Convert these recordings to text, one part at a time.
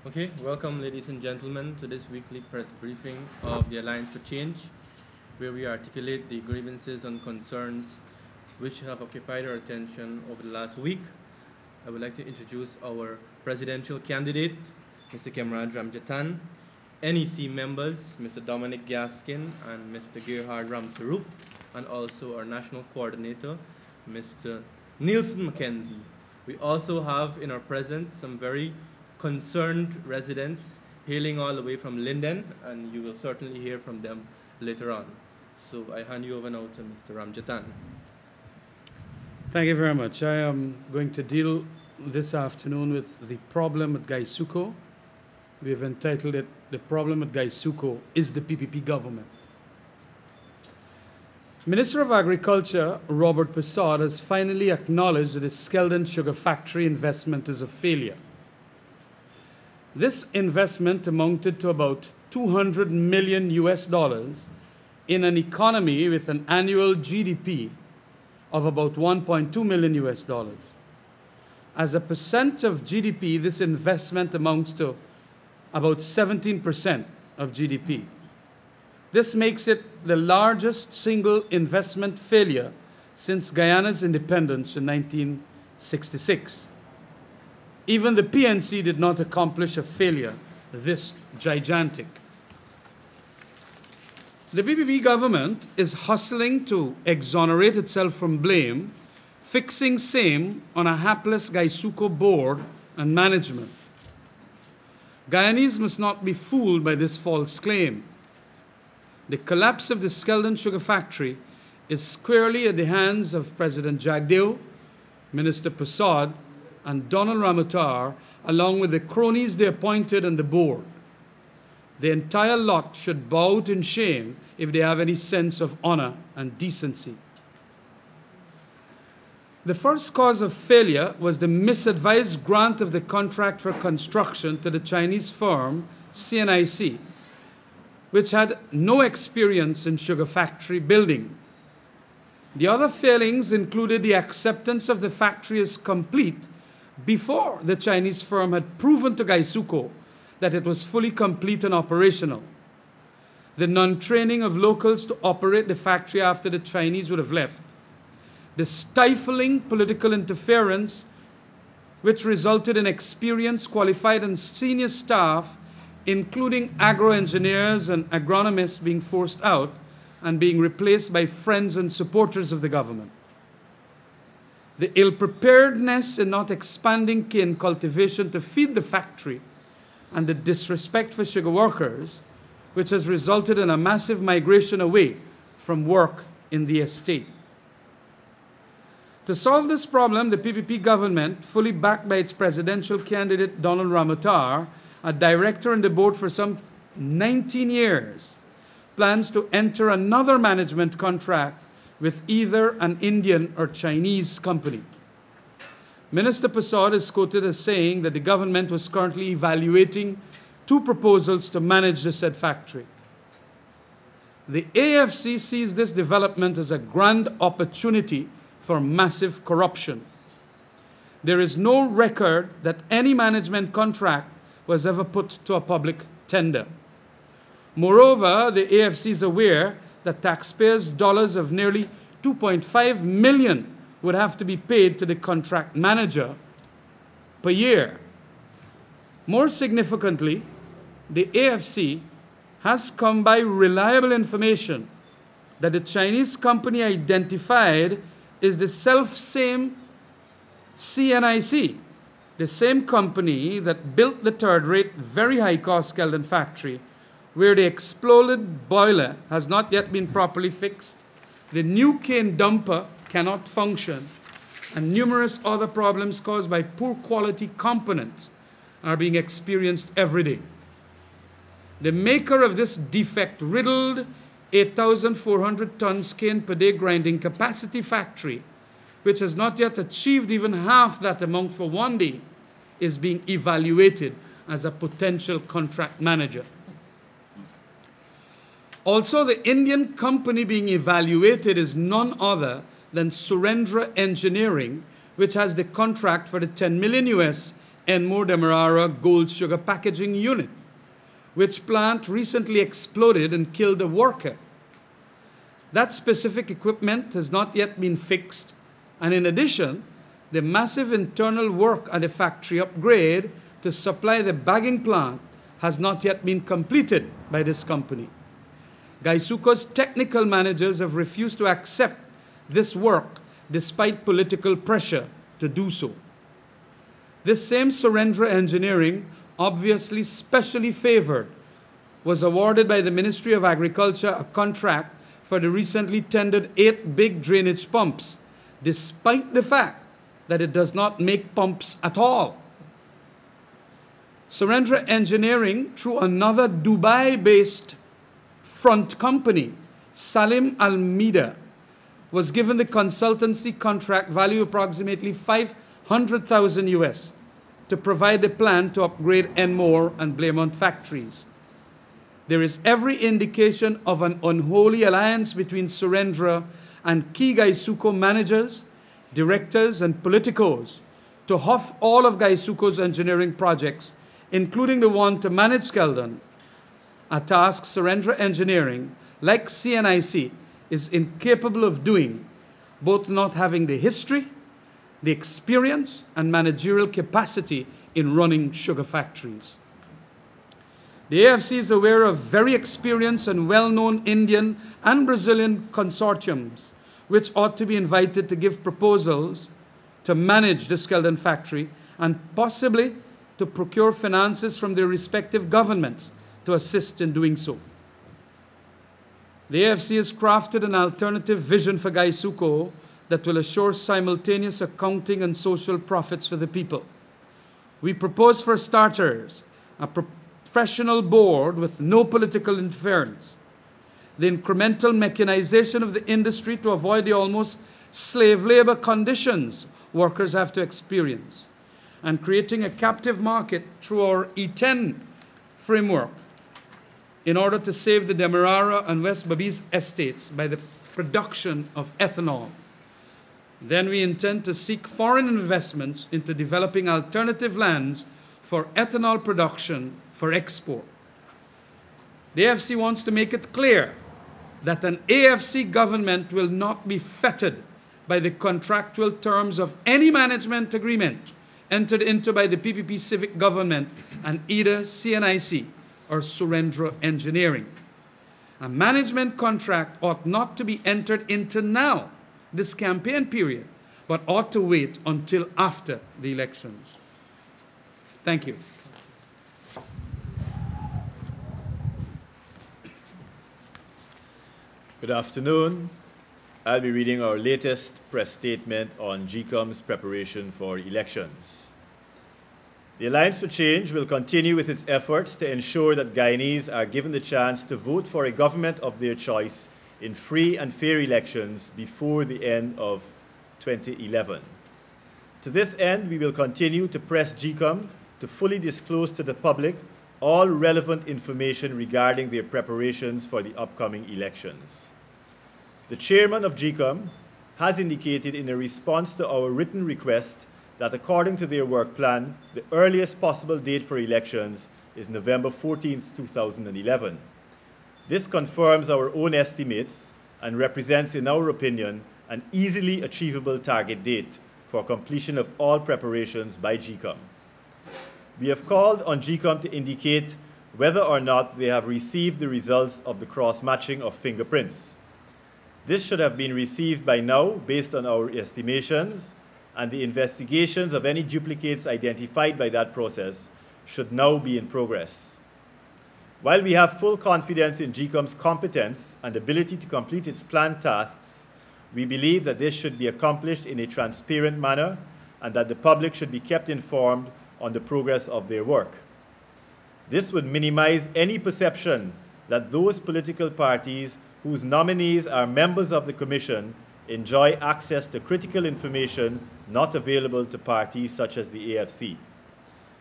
Okay, welcome ladies and gentlemen to this weekly press briefing of the Alliance for Change, where we articulate the grievances and concerns which have occupied our attention over the last week. I would like to introduce our presidential candidate, Mr. Kemraj Ramjatan, NEC members, Mr. Dominic Gaskin and Mr. Gerhard Ramsarup, and also our national coordinator, Mr. Nielsen McKenzie. We also have in our presence some very concerned residents hailing all the way from Linden, and you will certainly hear from them later on. So I hand you over now to Mr. Ramjatan. Thank you very much. I am going to deal this afternoon with the problem at Guysuco. We have entitled it, "The Problem at Guysuco is the PPP Government." Minister of Agriculture, Robert Persaud, has finally acknowledged that the Skeldon Sugar Factory investment is a failure. This investment amounted to about $200 million in an economy with an annual GDP of about $1.2 million. As a percent of GDP, this investment amounts to about 17% of GDP. This makes it the largest single investment failure since Guyana's independence in 1966. Even the PNC did not accomplish a failure this gigantic. The PPP government is hustling to exonerate itself from blame, fixing same on a hapless Guysuco board and management. Guyanese must not be fooled by this false claim. The collapse of the Skeldon Sugar Factory is squarely at the hands of President Jagdeo, Minister Persaud, and Donald Ramotar, along with the cronies they appointed on the board. The entire lot should bow out in shame if they have any sense of honor and decency. The first cause of failure was the misadvised grant of the contract for construction to the Chinese firm CNIC, which had no experience in sugar factory building. The other failings included the acceptance of the factory as complete before the Chinese firm had proven to Guysuco that it was fully complete and operational, the non-training of locals to operate the factory after the Chinese would have left, the stifling political interference which resulted in experienced, qualified, and senior staff, including agro-engineers and agronomists, being forced out and being replaced by friends and supporters of the government. The ill-preparedness in not expanding cane cultivation to feed the factory, and the disrespect for sugar workers, which has resulted in a massive migration away from work in the estate. To solve this problem, the PPP government, fully backed by its presidential candidate Donald Ramotar, a director on the board for some 19 years, plans to enter another management contract with either an Indian or Chinese company. Minister Persaud is quoted as saying that the government was currently evaluating 2 proposals to manage the said factory. The AFC sees this development as a grand opportunity for massive corruption. There is no record that any management contract was ever put to a public tender. Moreover, the AFC is aware that taxpayers' dollars of nearly $2.5 million would have to be paid to the contract manager per year. More significantly, the AFC has come by reliable information that the Chinese company identified is the self-same CNIC, the same company that built the third-rate, very high-cost Skeldon factory, where the exploded boiler has not yet been properly fixed, the new cane dumper cannot function, and numerous other problems caused by poor quality components are being experienced every day. The maker of this defect-riddled 8,400 tons cane per day grinding capacity factory, which has not yet achieved even half that amount for one day, is being evaluated as a potential contract manager. Also, the Indian company being evaluated is none other than Surendra Engineering, which has the contract for the $10 million Enmore Demerara Gold Sugar Packaging Unit, which plant recently exploded and killed a worker. That specific equipment has not yet been fixed, and in addition, the massive internal work at the factory upgrade to supply the bagging plant has not yet been completed by this company. Guysuco's technical managers have refused to accept this work despite political pressure to do so. This same Surendra Engineering, obviously specially favored, was awarded by the Ministry of Agriculture a contract for the recently tendered 8 big drainage pumps, despite the fact that it does not make pumps at all. Surendra Engineering, through another Dubai-based front company, Salim Almeida, was given the consultancy contract value approximately $500,000 US to provide the plan to upgrade Enmore and Blairmont factories. There is every indication of an unholy alliance between Surendra and key Guysuco managers, directors, and politicos to huff all of Guysuco's engineering projects, including the one to manage Skeldon, a task Surendra Engineering, like CNIC, is incapable of doing, both not having the history, the experience, and managerial capacity in running sugar factories. The AFC is aware of very experienced and well-known Indian and Brazilian consortiums which ought to be invited to give proposals to manage the Skeldon factory and possibly to procure finances from their respective governments to assist in doing so. The AFC has crafted an alternative vision for Guysuco that will assure simultaneous accounting and social profits for the people. We propose, for starters, a professional board with no political interference, the incremental mechanization of the industry to avoid the almost slave labor conditions workers have to experience, and creating a captive market through our E10 framework in order to save the Demerara and West Babies estates by the production of ethanol. Then we intend to seek foreign investments into developing alternative lands for ethanol production for export. The AFC wants to make it clear that an AFC government will not be fettered by the contractual terms of any management agreement entered into by the PPP civic government and either CNIC or Surendra Engineering. A management contract ought not to be entered into now, this campaign period, but ought to wait until after the elections. Thank you. Good afternoon. I'll be reading our latest press statement on GECOM's preparation for elections. The Alliance for Change will continue with its efforts to ensure that Guyanese are given the chance to vote for a government of their choice in free and fair elections before the end of 2011. To this end, we will continue to press GECOM to fully disclose to the public all relevant information regarding their preparations for the upcoming elections. The chairman of GECOM has indicated in a response to our written request that according to their work plan, the earliest possible date for elections is November 14, 2011. This confirms our own estimates and represents, in our opinion, an easily achievable target date for completion of all preparations by GECOM. We have called on GECOM to indicate whether or not they have received the results of the cross-matching of fingerprints. This should have been received by now based on our estimations, and the investigations of any duplicates identified by that process should now be in progress. While we have full confidence in GECOM's competence and ability to complete its planned tasks, we believe that this should be accomplished in a transparent manner and that the public should be kept informed on the progress of their work. This would minimize any perception that those political parties whose nominees are members of the Commission enjoy access to critical information not available to parties such as the AFC.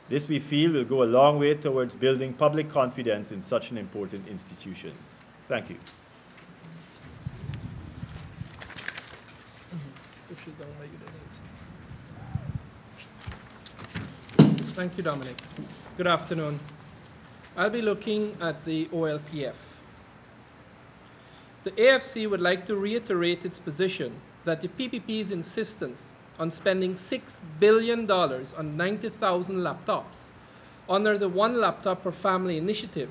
This, we feel, will go a long way towards building public confidence in such an important institution. Thank you. Thank you, Dominic. Good afternoon. I'll be looking at the OLPF. The AFC would like to reiterate its position that the PPP's insistence on spending $6 billion on 90,000 laptops under the one laptop per family initiative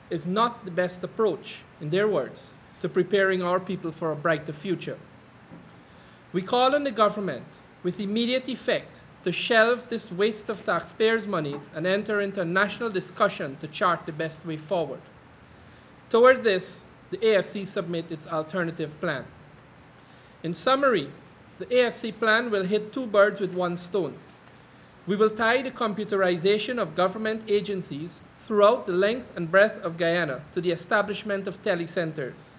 is not the best approach, in their words, to preparing our people for a brighter future. We call on the government, with immediate effect, to shelve this waste of taxpayers' monies and enter into a national discussion to chart the best way forward. Toward this, the AFC submit its alternative plan. In summary, the AFC plan will hit two birds with one stone. We will tie the computerization of government agencies throughout the length and breadth of Guyana to the establishment of telecenters.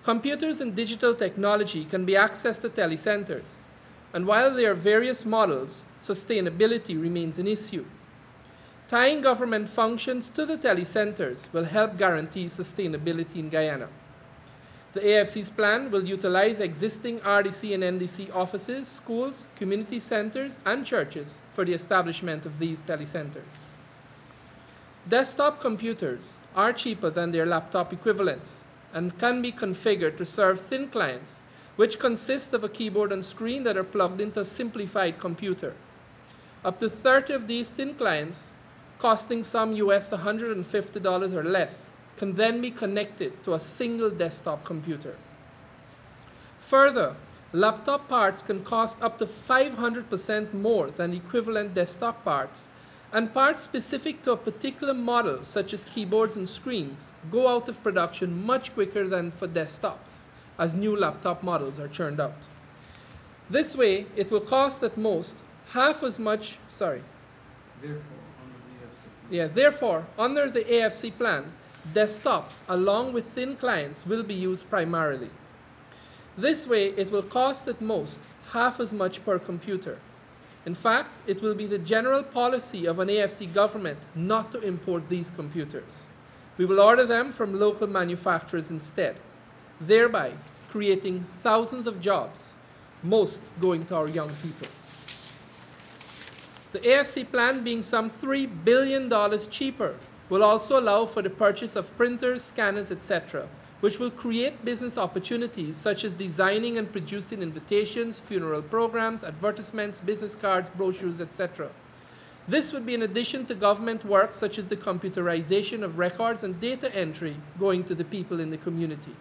Computers and digital technology can be accessed to telecenters, and while there are various models, sustainability remains an issue. Tying government functions to the telecenters will help guarantee sustainability in Guyana. The AFC's plan will utilize existing RDC and NDC offices, schools, community centers, and churches for the establishment of these telecenters. Desktop computers are cheaper than their laptop equivalents and can be configured to serve thin clients, which consist of a keyboard and screen that are plugged into a simplified computer. Up to 30 of these thin clients, costing some US $150 or less, can then be connected to a single desktop computer. Further, laptop parts can cost up to 500% more than equivalent desktop parts, and parts specific to a particular model, such as keyboards and screens, go out of production much quicker than for desktops, as new laptop models are churned out. This way, it will cost at most half as much, Therefore, under the AFC plan, desktops along with thin clients will be used primarily. This way, it will cost at most half as much per computer. In fact, it will be the general policy of an AFC government not to import these computers. We will order them from local manufacturers instead, thereby creating thousands of jobs, most going to our young people. The AFC plan, being some $3 billion cheaper, will also allow for the purchase of printers, scanners, etc., which will create business opportunities such as designing and producing invitations, funeral programs, advertisements, business cards, brochures, etc. This would be in addition to government work such as the computerization of records and data entry going to the people in the community.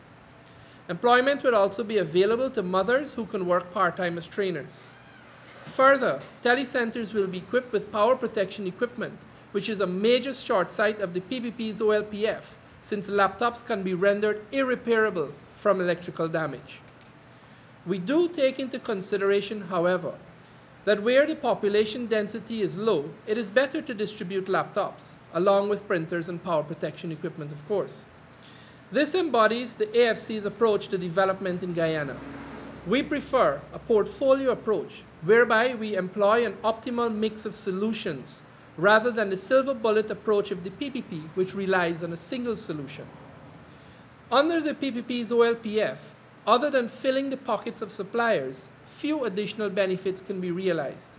Employment will also be available to mothers who can work part-time as trainers. Further, telecenters will be equipped with power protection equipment, which is a major short sight of the PPP's OLPF, since laptops can be rendered irreparable from electrical damage. We do take into consideration, however, that where the population density is low, it is better to distribute laptops, along with printers and power protection equipment, of course. This embodies the AFC's approach to development in Guyana. We prefer a portfolio approach whereby we employ an optimal mix of solutions rather than the silver bullet approach of the PPP, which relies on a single solution. Under the PPP's OLPF, other than filling the pockets of suppliers, few additional benefits can be realized.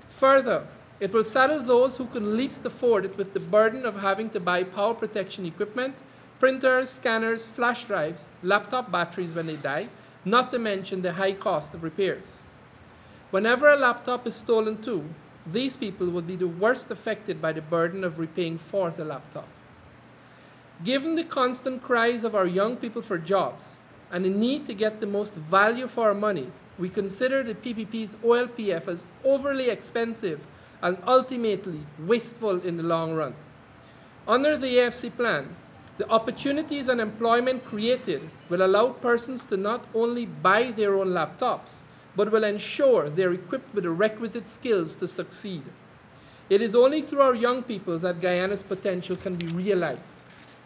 Further, it will saddle those who can least afford it with the burden of having to buy power protection equipment, printers, scanners, flash drives, laptop batteries when they die, not to mention the high cost of repairs. Whenever a laptop is stolen too, these people would be the worst affected by the burden of repaying for the laptop. Given the constant cries of our young people for jobs and the need to get the most value for our money, we consider the PPP's OLPF as overly expensive and ultimately wasteful in the long run. Under the AFC plan, the opportunities and employment created will allow persons to not only buy their own laptops, but will ensure they're equipped with the requisite skills to succeed. It is only through our young people that Guyana's potential can be realized.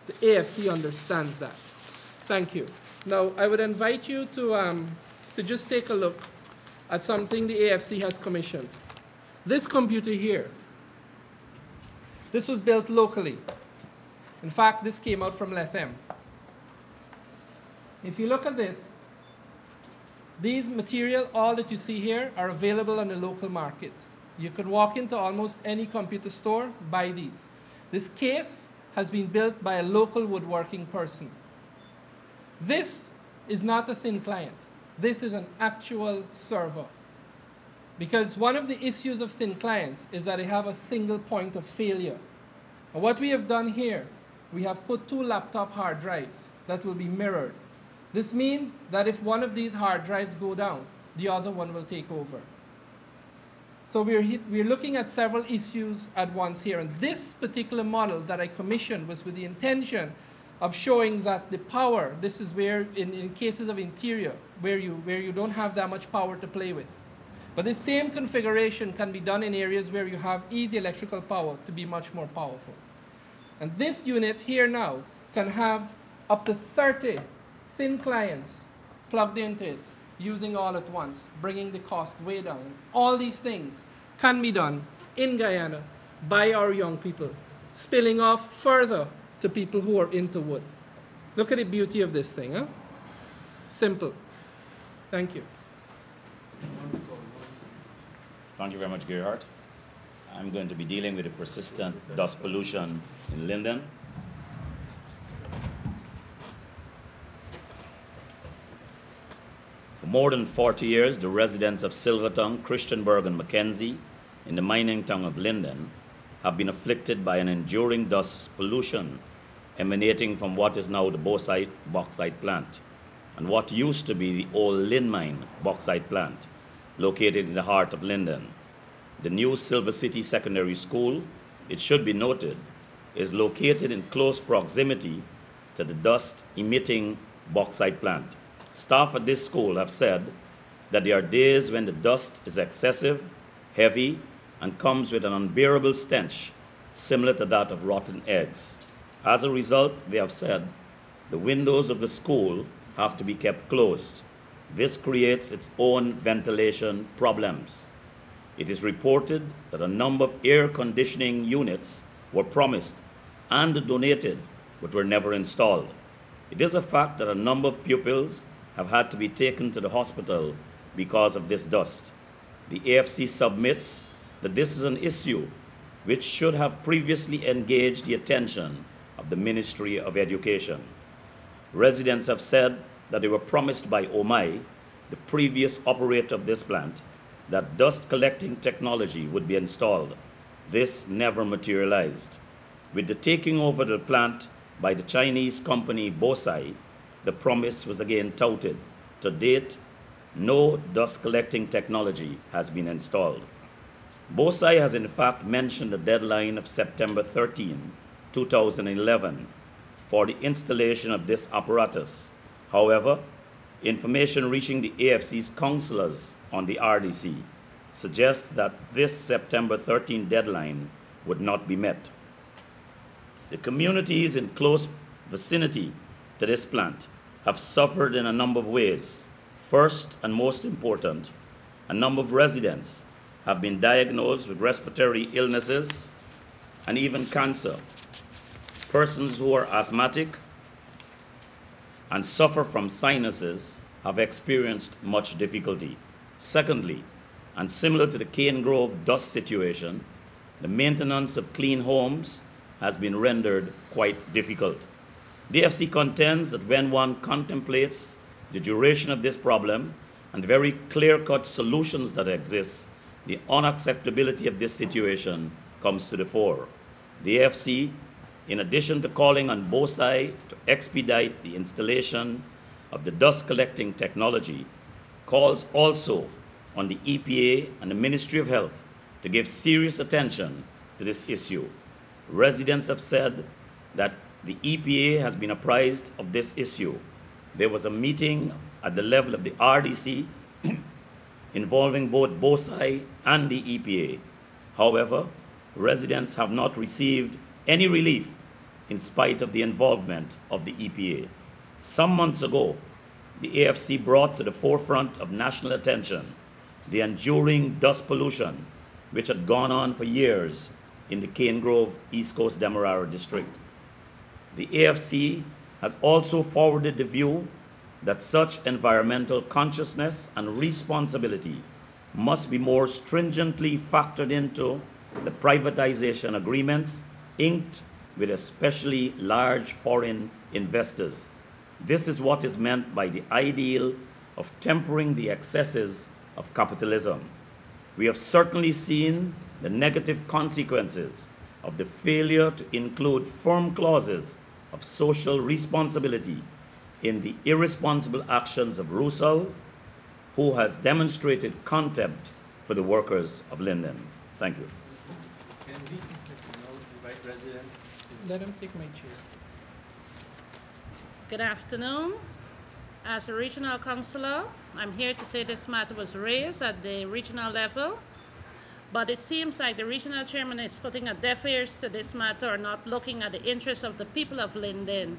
The AFC understands that. Thank you. Now, I would invite you to just take a look at something the AFC has commissioned. This computer here, this was built locally. In fact, this came out from Lethem. If you look at this, these material, all that you see here, are available on the local market. You could walk into almost any computer store, buy these. This case has been built by a local woodworking person. This is not a thin client. This is an actual server. Because one of the issues of thin clients is that they have a single point of failure. And what we have done here, we have put 2 laptop hard drives that will be mirrored. This means that if one of these hard drives go down, the other one will take over. So we're looking at several issues at once here. And this particular model that I commissioned was with the intention of showing that the power, this is where, in cases of interior, where you don't have that much power to play with. But the same configuration can be done in areas where you have easy electrical power to be much more powerful. And this unit here now can have up to 30 thin clients plugged into it, using all at once, bringing the cost way down. All these things can be done in Guyana by our young people, spilling off further to people who are into wood. Look at the beauty of this thing, huh? Simple. Thank you. Thank you very much, Gerhard. I'm going to be dealing with the persistent dust pollution in Linden. For more than 40 years, the residents of Silvertongue, Christianburg, and Mackenzie in the mining town of Linden have been afflicted by an enduring dust pollution emanating from what is now the bauxite plant and what used to be the old Lynn Mine bauxite plant located in the heart of Linden. The new Silver City Secondary School, it should be noted, is located in close proximity to the dust-emitting bauxite plant. Staff at this school have said that there are days when the dust is excessive, heavy, and comes with an unbearable stench similar to that of rotten eggs. As a result, they have said, the windows of the school have to be kept closed. This creates its own ventilation problems. It is reported that a number of air conditioning units were promised and donated, but were never installed. It is a fact that a number of pupils have had to be taken to the hospital because of this dust. The AFC submits that this is an issue which should have previously engaged the attention of the Ministry of Education. Residents have said that they were promised by OMI, the previous operator of this plant, that dust collecting technology would be installed. This never materialized. With the taking over the plant by the Chinese company Bosai, the promise was again touted. To date, no dust collecting technology has been installed. Bosai has in fact mentioned the deadline of September 13, 2011 for the installation of this apparatus. However, information reaching the AFC's councillors on the RDC suggests that this September 13 deadline would not be met. The communities in close vicinity to this plant have suffered in a number of ways. First and most important, a number of residents have been diagnosed with respiratory illnesses and even cancer. Persons who are asthmatic and suffer from sinuses have experienced much difficulty. Secondly, and similar to the Cane Grove dust situation, the maintenance of clean homes has been rendered quite difficult. The AFC contends that when one contemplates the duration of this problem and the very clear-cut solutions that exist, the unacceptability of this situation comes to the fore. The AFC, in addition to calling on Bosai to expedite the installation of the dust collecting technology, calls also on the EPA and the Ministry of Health to give serious attention to this issue. Residents have said that the EPA has been apprised of this issue. There was a meeting at the level of the RDC involving both Bosai and the EPA. However, residents have not received any relief in spite of the involvement of the EPA. Some months ago, the AFC brought to the forefront of national attention the enduring dust pollution which had gone on for years in the Cane Grove East Coast Demerara district. The AFC has also forwarded the view that such environmental consciousness and responsibility must be more stringently factored into the privatization agreements inked with especially large foreign investors. This is what is meant by the ideal of tempering the excesses of capitalism. We have certainly seen the negative consequences of the failure to include firm clauses of social responsibility in the irresponsible actions of Roussel, who has demonstrated contempt for the workers of Linden. Thank you. Can we now invite residents? Let him take my chair. Good afternoon. As a regional councillor, I'm here to say this matter was raised at the regional level, but it seems like the regional chairman is putting a deaf ears to this matter or not looking at the interests of the people of Linden.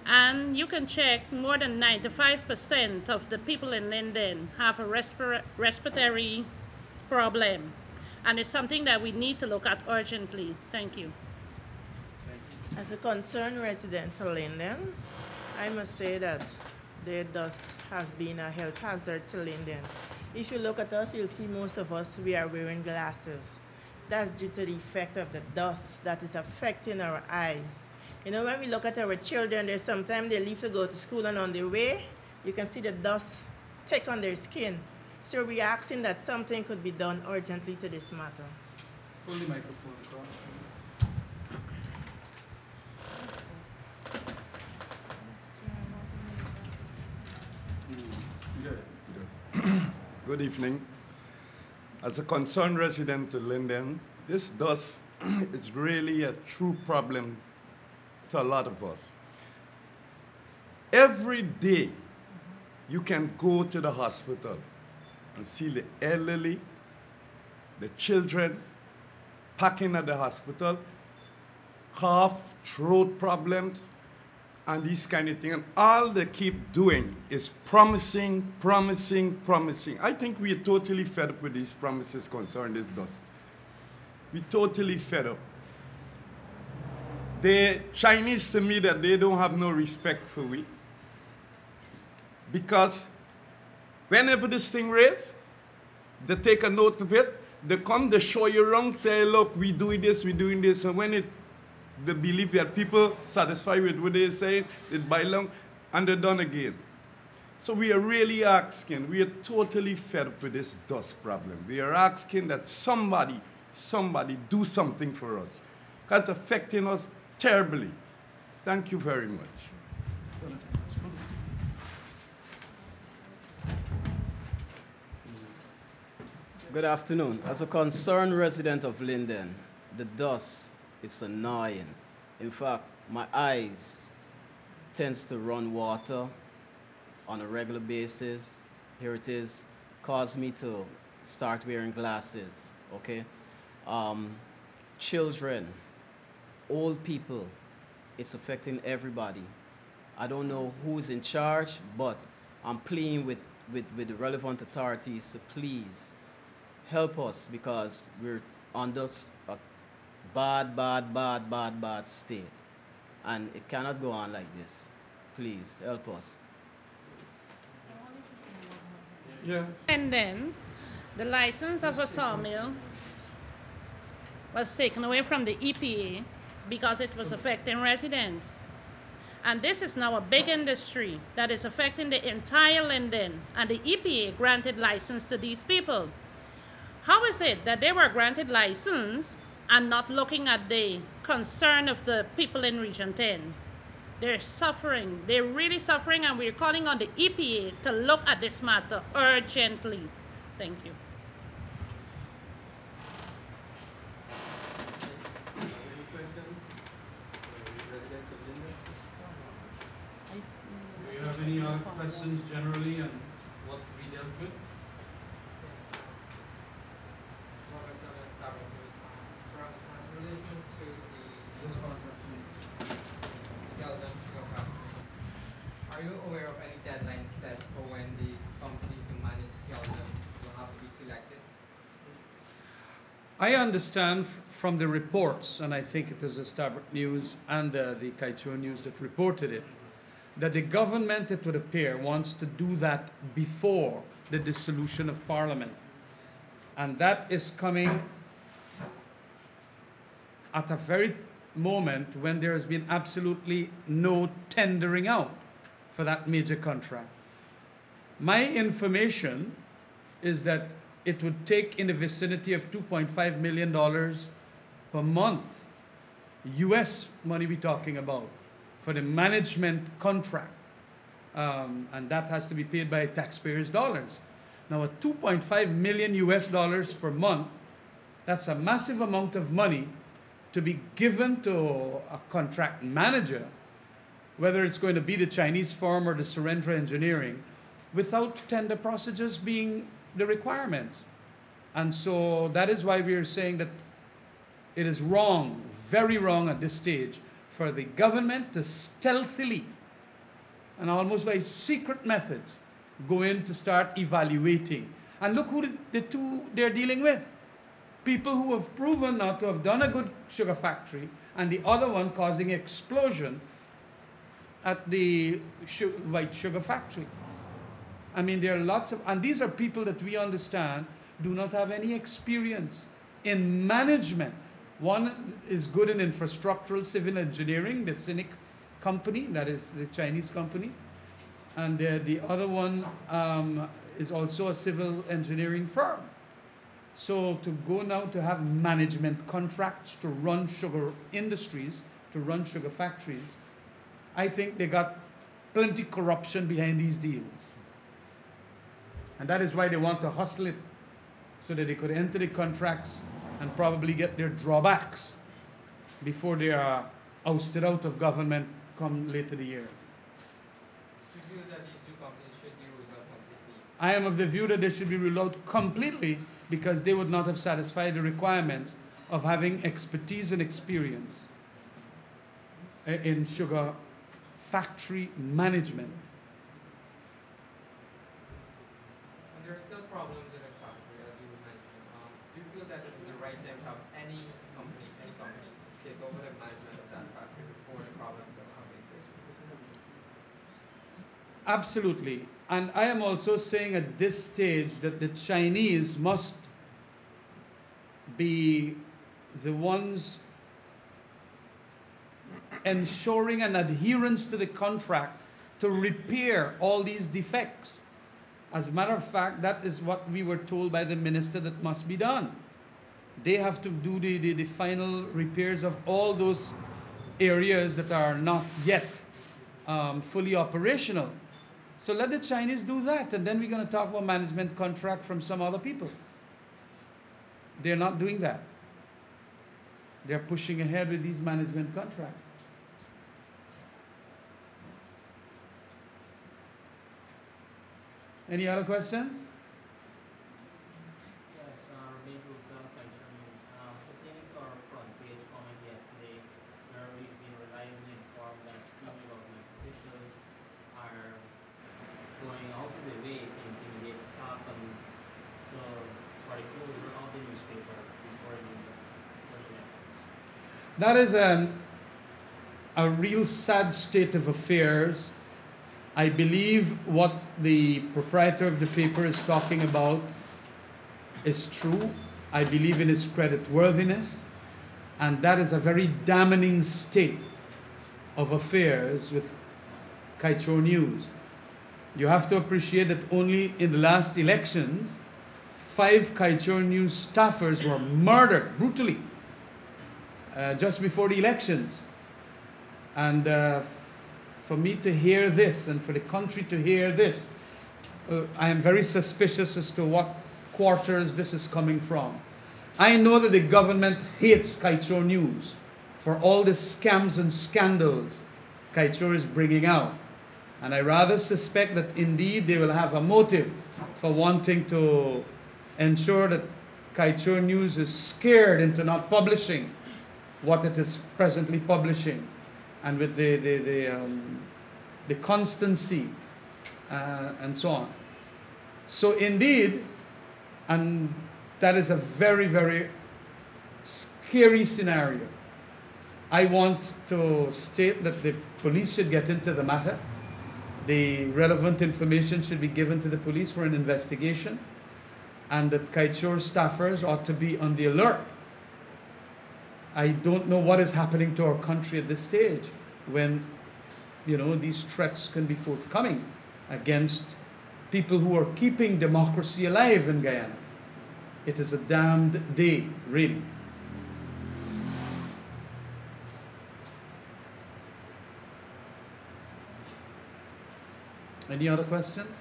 And you can check, more than 95% of the people in Linden have a respiratory problem. And it's something that we need to look at urgently. Thank you. As a concerned resident for Linden, I must say that the dust has been a health hazard to Linden. If you look at us, you'll see most of us, we are wearing glasses. That's due to the effect of the dust that is affecting our eyes. You know, when we look at our children, there's sometimes they leave to go to school and on their way, you can see the dust take on their skin. So we're asking that something could be done urgently to this matter. Pull the microphone across. Good evening. As a concerned resident of Linden, this dust is really a true problem to a lot of us. Every day you can go to the hospital and see the elderly, the children packing at the hospital, cough, throat problems, and these kind of things. And all they keep doing is promising, promising, promising. I think we are totally fed up with these promises concerning this dust. We're totally fed up. The Chinese to me that they don't have no respect for we. Because whenever this thing raised, they take a note of it, they come, they show you around, say, look, we're doing this, and when they believe that people satisfied with what they're saying, they buy along, and they're done again. So we are really asking, we are totally fed up with this dust problem. We are asking that somebody do something for us. Because it's affecting us terribly. Thank you very much. Good afternoon. As a concerned resident of Linden, the dust, it's annoying. In fact, my eyes tends to run water on a regular basis. Here it is, caused me to start wearing glasses, okay? Children, old people, it's affecting everybody. I don't know who's in charge, but I'm pleading with the relevant authorities to please help us, because we're under a bad state. And it cannot go on like this. Please, help us. Yeah. And then the license of a sawmill was taken away from the EPA because it was affecting residents. And this is now a big industry that is affecting the entire Linden, and the EPA granted license to these people. How is it that they were granted license and not looking at the concern of the people in Region 10? They're suffering. They're really suffering, and we're calling on the EPA to look at this matter urgently. Thank you. Any questions? Residents of Linden? Do you have any other questions generally on what we dealt with? In relation to the skeleton steel factory, are you aware of any deadlines set for when the company to manage skeleton will have to be selected? I understand from the reports, and I think it is the Starbuck News and the Guysuco News that reported it, that the government, it would appear, wants to do that before the dissolution of Parliament. And that is coming at a very moment when there has been absolutely no tendering out for that major contract. My information is that it would take in the vicinity of $2.5 million per month, US money we're talking about, for the management contract. And that has to be paid by taxpayers' dollars. Now, at 2.5 million US dollars per month, that's a massive amount of money to be given to a contract manager, whether it's going to be the Chinese firm or the Surrender Engineering, without tender procedures being the requirements. And so that is why we are saying that it is wrong, very wrong at this stage, for the government to stealthily and almost by secret methods go in to start evaluating. And look who the two they're dealing with. People who have proven not to have done a good sugar factory, and the other one causing explosion at the white sugar factory. I mean, there are lots of, and these are people that we understand do not have any experience in management. One is good in infrastructural civil engineering, the CINIC company, that is the Chinese company. And the other one is also a civil engineering firm. So to go now to have management contracts to run sugar industries, to run sugar factories, I think they got plenty corruption behind these deals. And that is why they want to hustle it, so that they could enter the contracts and probably get their drawbacks before they are ousted out of government come later the year. Do you feel that these two companies should be ruled out completely? I am of the view that they should be ruled out completely because they would not have satisfied the requirements of having expertise and experience in sugar factory management. And there are still problems in the factory, as you mentioned. Do you feel that it is the right time to have any company take over the management of that factory before the problems are coming? Absolutely. And I am also saying at this stage that the Chinese must be the ones ensuring an adherence to the contract to repair all these defects. As a matter of fact, that is what we were told by the minister that must be done. They have to do the final repairs of all those areas that are not yet fully operational. So let the Chinese do that, and then we're going to talk about management contract from some other people. They're not doing that. They're pushing ahead with these management contracts. Any other questions? Yes, pertaining to our front page comment yesterday, where we've been reliably informed that senior government officials are going out of their way to intimidate staff and for the closure of the newspaper before the elections. That is a real sad state of affairs. I believe what the proprietor of the paper is talking about is true. I believe in his creditworthiness, and that is a very damning state of affairs with Kaichor News. You have to appreciate that only in the last elections, 5 Kaichor News staffers were murdered brutally just before the elections. And for me to hear this and for the country to hear this, I am very suspicious as to what quarters this is coming from. I know that the government hates Kaichor News for all the scams and scandals Kaichor is bringing out. And I rather suspect that indeed they will have a motive for wanting to ensure that Kaichor News is scared into not publishing what it is presently publishing, and with the constancy and so on. So indeed, and that is a very, very scary scenario. I want to state that the police should get into the matter. The relevant information should be given to the police for an investigation. and that Kiteshore staffers ought to be on the alert. I don't know what is happening to our country at this stage when, you know, these threats can be forthcoming against people who are keeping democracy alive in Guyana. It is a damned day, really. Any other questions?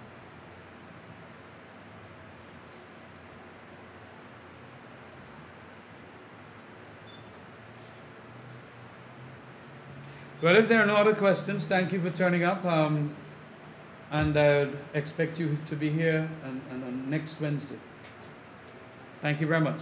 Well, if there are no other questions, thank you for turning up. And I would expect you to be here on next Wednesday. Thank you very much.